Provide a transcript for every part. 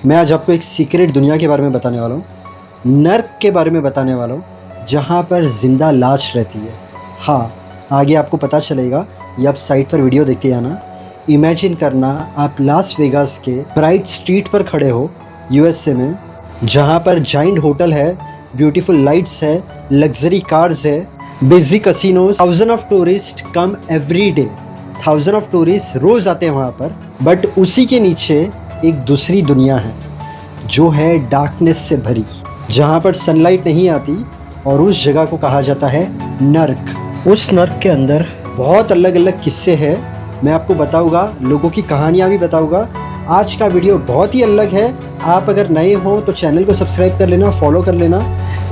मैं आज आपको एक सीक्रेट दुनिया के बारे में बताने वाला हूँ, नर्क के बारे में बताने वाला हूँ, जहाँ पर ज़िंदा लाश रहती है। हाँ, आगे आपको पता चलेगा, ये आप साइट पर वीडियो देख के आना। इमेजिन करना आप लास वेगास के ब्राइट स्ट्रीट पर खड़े हो यूएसए में, जहाँ पर जाइंट होटल है, ब्यूटीफुल लाइट्स है, लग्जरी कार्स है, busy casinos, thousand of tourist come every day, thousand of tourist रोज़ आते हैं वहाँ पर। बट उसी के नीचे एक दूसरी दुनिया है जो है डार्कनेस से भरी, जहाँ पर सनलाइट नहीं आती, और उस जगह को कहा जाता है नर्क। उस नर्क के अंदर बहुत अलग अलग किस्से हैं, मैं आपको बताऊंगा, लोगों की कहानियाँ भी बताऊंगा। आज का वीडियो बहुत ही अलग है। आप अगर नए हो तो चैनल को सब्सक्राइब कर लेना, फॉलो कर लेना।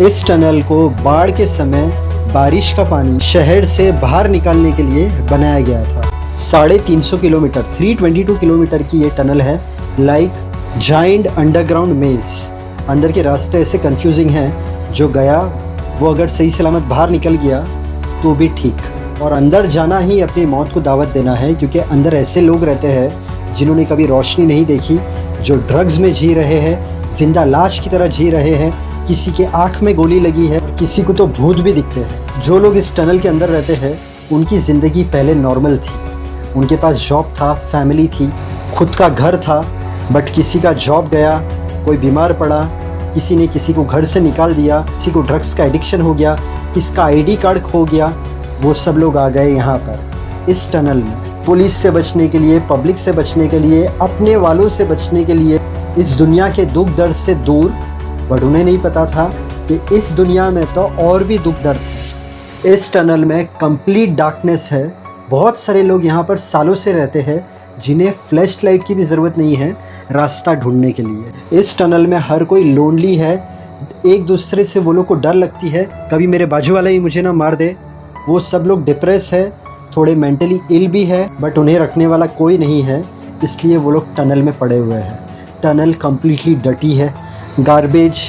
इस टनल को बाढ़ के समय बारिश का पानी शहर से बाहर निकालने के लिए बनाया गया था। 350 किलोमीटर 322 किलोमीटर की ये टनल है, लाइक जाइंट अंडरग्राउंड मेज। अंदर के रास्ते ऐसे कंफ्यूजिंग हैं, जो गया वो अगर सही सलामत बाहर निकल गया तो भी ठीक, और अंदर जाना ही अपनी मौत को दावत देना है, क्योंकि अंदर ऐसे लोग रहते हैं जिन्होंने कभी रोशनी नहीं देखी, जो ड्रग्स में जी रहे हैं, जिंदा लाश की तरह जी रहे हैं। किसी के आँख में गोली लगी है, किसी को तो भूत भी दिखते हैं। जो लोग इस टनल के अंदर रहते हैं उनकी ज़िंदगी पहले नॉर्मल थी, उनके पास जॉब था, फैमिली थी, खुद का घर था। बट किसी का जॉब गया, कोई बीमार पड़ा, किसी ने किसी को घर से निकाल दिया, किसी को ड्रग्स का एडिक्शन हो गया, किसका आईडी कार्ड खो गया, वो सब लोग आ गए यहाँ पर इस टनल में। पुलिस से बचने के लिए, पब्लिक से बचने के लिए, अपने वालों से बचने के लिए, इस दुनिया के दुख दर्द से दूर। बट उन्हें नहीं पता था कि इस दुनिया में तो और भी दुख दर्द है। इस टनल में कंप्लीट डार्कनेस है। बहुत सारे लोग यहाँ पर सालों से रहते हैं, जिन्हें फ्लैश लाइट की भी ज़रूरत नहीं है रास्ता ढूंढने के लिए। इस टनल में हर कोई लोनली है, एक दूसरे से वो लोग को डर लगती है, कभी मेरे बाजू वाला ही मुझे ना मार दे। वो सब लोग डिप्रेस है, थोड़े मेंटली इल भी है, बट उन्हें रखने वाला कोई नहीं है, इसलिए वो लोग टनल में पड़े हुए हैं। टनल कम्प्लीटली डर्टी है, garbage,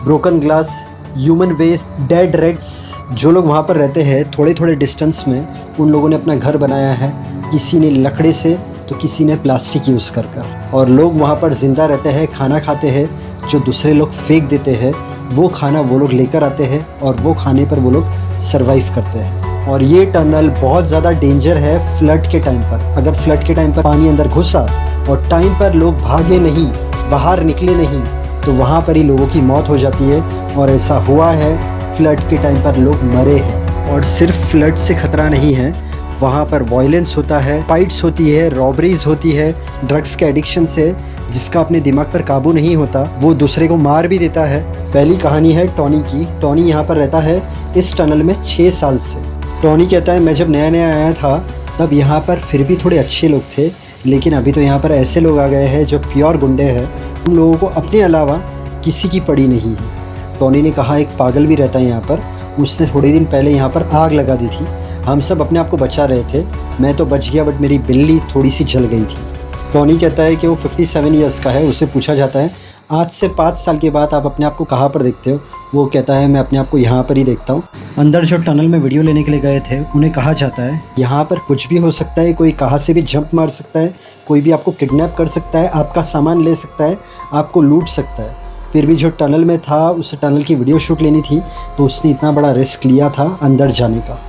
broken glass, human waste, dead rats. जो लोग वहाँ पर रहते हैं थोड़े थोड़े डिस्टेंस में, उन लोगों ने अपना घर बनाया है, किसी ने लकड़े से तो किसी ने प्लास्टिक यूज़ कर कर। और लोग वहाँ पर ज़िंदा रहते हैं, खाना खाते हैं, जो दूसरे लोग फेंक देते हैं वो खाना वो लोग लेकर आते हैं, और वो खाने पर वो लोग सरवाइव करते हैं। और ये टनल बहुत ज़्यादा डेंजर है फ्लड के टाइम पर। अगर फ्लड के टाइम पर पानी अंदर घुसा और टाइम पर लोग भागे नहीं, बाहर निकले नहीं, तो वहाँ पर ही लोगों की मौत हो जाती है। और ऐसा हुआ है, फ्लड के टाइम पर लोग मरे हैं। और सिर्फ फ्लड से खतरा नहीं है, वहाँ पर वायलेंस होता है, फाइट्स होती है, रॉबरीज होती है। ड्रग्स के एडिक्शन से जिसका अपने दिमाग पर काबू नहीं होता, वो दूसरे को मार भी देता है। पहली कहानी है टॉनी की। टॉनी यहाँ पर रहता है इस टनल में 6 साल से। टॉनी कहता है, मैं जब नया नया आया था तब यहाँ पर फिर भी थोड़े अच्छे लोग थे, लेकिन अभी तो यहाँ पर ऐसे लोग आ गए हैं जो प्योर गुंडे हैं। उन लोगों को अपने अलावा किसी की पड़ी नहीं है। टॉनी ने कहा एक पागल भी रहता है यहाँ पर, उसने थोड़े दिन पहले यहाँ पर आग लगा दी थी। हम सब अपने आप को बचा रहे थे, मैं तो बच गया, बट मेरी बिल्ली थोड़ी सी जल गई थी। टॉनी कहता है कि वो 57 ईयर्स का है। उससे पूछा जाता है, आज से 5 साल के बाद आप अपने आप को कहाँ पर देखते हो? वो कहता है, मैं अपने आप को यहाँ पर ही देखता हूँ। अंदर जो टनल में वीडियो लेने के लिए गए थे, उन्हें कहा जाता है यहाँ पर कुछ भी हो सकता है, कोई कहाँ से भी जंप मार सकता है, कोई भी आपको किडनैप कर सकता है, आपका सामान ले सकता है, आपको लूट सकता है। फिर भी जो टनल में था, उस टनल की वीडियो शूट लेनी थी, तो उसने इतना बड़ा रिस्क लिया था अंदर जाने का।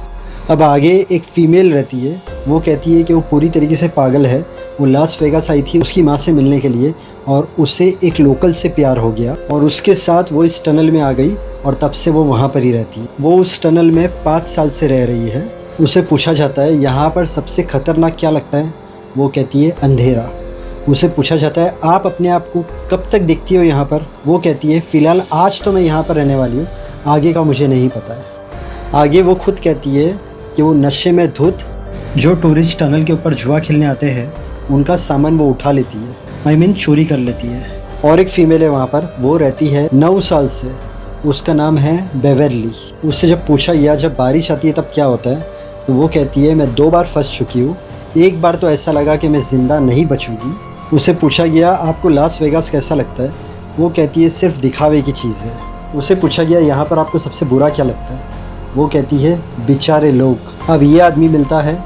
अब आगे एक फ़ीमेल रहती है, वो कहती है कि वो पूरी तरीके से पागल है। वो लास वेगास आई थी उसकी माँ से मिलने के लिए, और उसे एक लोकल से प्यार हो गया, और उसके साथ वो इस टनल में आ गई, और तब से वो वहाँ पर ही रहती है। वो उस टनल में 5 साल से रह रही है। उसे पूछा जाता है, यहाँ पर सबसे ख़तरनाक क्या लगता है? वो कहती है, अंधेरा। उसे पूछा जाता है, आप अपने आप को कब तक देखती हो यहाँ पर? वो कहती है, फ़िलहाल आज तो मैं यहाँ पर रहने वाली हूँ, आगे का मुझे नहीं पता है। आगे वो खुद कहती है कि वो नशे में धुत जो टूरिस्ट टनल के ऊपर जुआ खेलने आते हैं, उनका सामान वो उठा लेती है, चोरी कर लेती है। और एक फ़ीमेल है वहाँ पर, वो रहती है 9 साल से। उसका नाम है बेवरली। उससे जब पूछा गया जब बारिश आती है तब क्या होता है, तो वो कहती है, मैं 2 बार फंस चुकी हूँ, एक बार तो ऐसा लगा कि मैं ज़िंदा नहीं बचूँगी। उसे पूछा गया, आपको लास वेगास कैसा लगता है? वो कहती है, सिर्फ दिखावे की चीज़ है। उसे पूछा गया, यहाँ पर आपको सबसे बुरा क्या लगता है? वो कहती है, बेचारे लोग। अब ये आदमी मिलता है,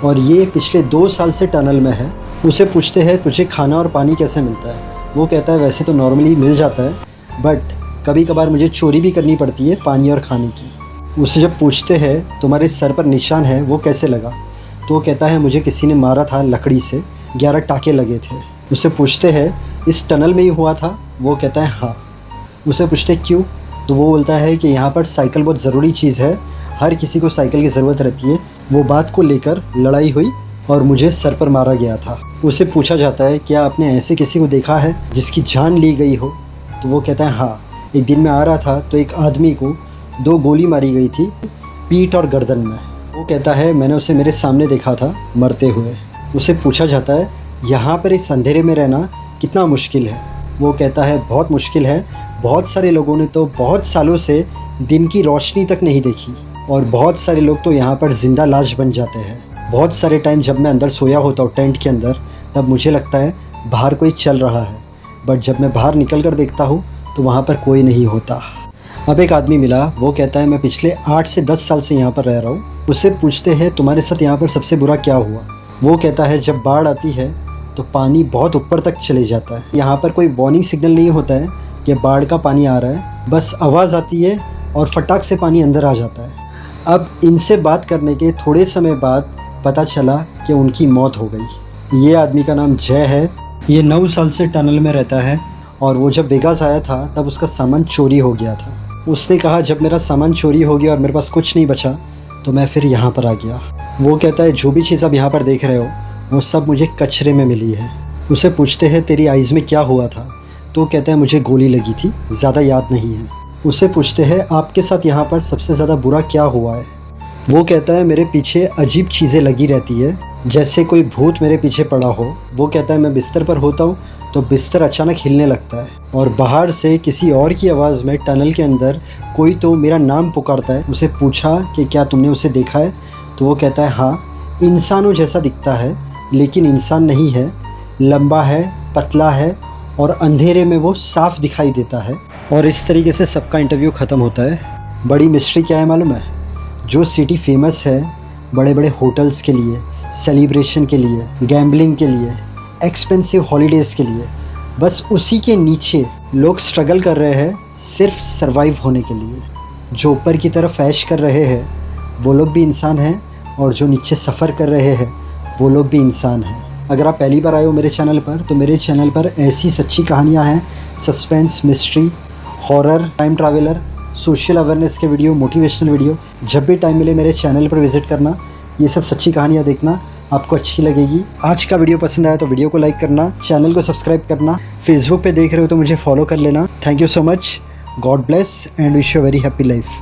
और ये पिछले 2 साल से टनल में है। उसे पूछते हैं, तुझे खाना और पानी कैसे मिलता है? वो कहता है वैसे तो नॉर्मली मिल जाता है, बट कभी कभार मुझे चोरी भी करनी पड़ती है पानी और खाने की। उससे जब पूछते हैं तुम्हारे सर पर निशान है वो कैसे लगा, तो वो कहता है मुझे किसी ने मारा था लकड़ी से, 11 टाके लगे थे। उससे पूछते हैं इस टनल में ही हुआ था, वो कहता है हाँ। उससे पूछते क्यों, तो वो बोलता है कि यहाँ पर साइकिल बहुत ज़रूरी चीज़ है, हर किसी को साइकिल की ज़रूरत रहती है। वो बात को लेकर लड़ाई हुई और मुझे सर पर मारा गया था। उससे पूछा जाता है क्या आपने ऐसे किसी को देखा है जिसकी जान ली गई हो, तो वो कहता है हाँ, एक दिन मैं आ रहा था तो एक आदमी को 2 गोली मारी गई थी पीठ और गर्दन में। वो कहता है मैंने उसे मेरे सामने देखा था मरते हुए। उसे पूछा जाता है यहाँ पर इस अंधेरे में रहना कितना मुश्किल है, वो कहता है बहुत मुश्किल है, बहुत सारे लोगों ने तो बहुत सालों से दिन की रोशनी तक नहीं देखी और बहुत सारे लोग तो यहाँ पर ज़िंदा लाश बन जाते हैं। बहुत सारे टाइम जब मैं अंदर सोया होता हूँ टेंट के अंदर, तब मुझे लगता है बाहर कोई चल रहा है, बट जब मैं बाहर निकल कर देखता हूँ तो वहाँ पर कोई नहीं होता। अब एक आदमी मिला, वो कहता है मैं पिछले 8 से 10 साल से यहाँ पर रह रहा हूँ। उससे पूछते हैं तुम्हारे साथ यहाँ पर सबसे बुरा क्या हुआ, वो कहता है जब बाढ़ आती है तो पानी बहुत ऊपर तक चले जाता है। यहाँ पर कोई वार्निंग सिग्नल नहीं होता है कि बाढ़ का पानी आ रहा है, बस आवाज़ आती है और फटाक से पानी अंदर आ जाता है। अब इनसे बात करने के थोड़े समय बाद पता चला कि उनकी मौत हो गई। ये आदमी का नाम जय है, ये 9 साल से टनल में रहता है और वो जब वेगास आया था तब उसका सामान चोरी हो गया था। उसने कहा जब मेरा सामान चोरी हो गया और मेरे पास कुछ नहीं बचा तो मैं फिर यहाँ पर आ गया। वो कहता है जो भी चीज़ आप यहाँ पर देख रहे हो वो सब मुझे कचरे में मिली है। उसे पूछते हैं तेरी आइज़ में क्या हुआ था, तो वो कहता है मुझे गोली लगी थी, ज़्यादा याद नहीं है। उससे पूछते हैं आपके साथ यहाँ पर सबसे ज़्यादा बुरा क्या हुआ है, वो कहता है मेरे पीछे अजीब चीज़ें लगी रहती है, जैसे कोई भूत मेरे पीछे पड़ा हो। वो कहता है मैं बिस्तर पर होता हूँ तो बिस्तर अचानक हिलने लगता है और बाहर से किसी और की आवाज़ में टनल के अंदर कोई तो मेरा नाम पुकारता है। उसे पूछा कि क्या तुमने उसे देखा है, तो वो कहता है हाँ, इंसानों जैसा दिखता है लेकिन इंसान नहीं है, लंबा है, पतला है और अंधेरे में वो साफ दिखाई देता है। और इस तरीके से सबका इंटरव्यू ख़त्म होता है। बड़ी मिस्ट्री क्या है मालूम है, जो सिटी फेमस है बड़े बड़े होटल्स के लिए, सेलिब्रेशन के लिए, गैम्बलिंग के लिए, एक्सपेंसिव हॉलीडेज़ के लिए, बस उसी के नीचे लोग स्ट्रगल कर रहे हैं सिर्फ सरवाइव होने के लिए। जो ऊपर की तरफ ऐश कर रहे हैं वो लोग भी इंसान हैं और जो नीचे सफ़र कर रहे हैं वो लोग भी इंसान हैं। अगर आप पहली बार आए हो मेरे चैनल पर, तो मेरे चैनल पर ऐसी सच्ची कहानियाँ हैं, suspense, mystery, horror, time traveller, social awareness के वीडियो, मोटिवेशनल वीडियो। जब भी टाइम मिले मेरे चैनल पर विज़िट करना, ये सब सच्ची कहानियाँ देखना, आपको अच्छी लगेगी। आज का वीडियो पसंद आया तो वीडियो को लाइक करना, चैनल को सब्सक्राइब करना, फेसबुक पे देख रहे हो तो मुझे फॉलो कर लेना। Thank you so much, God bless and wish you very happy life.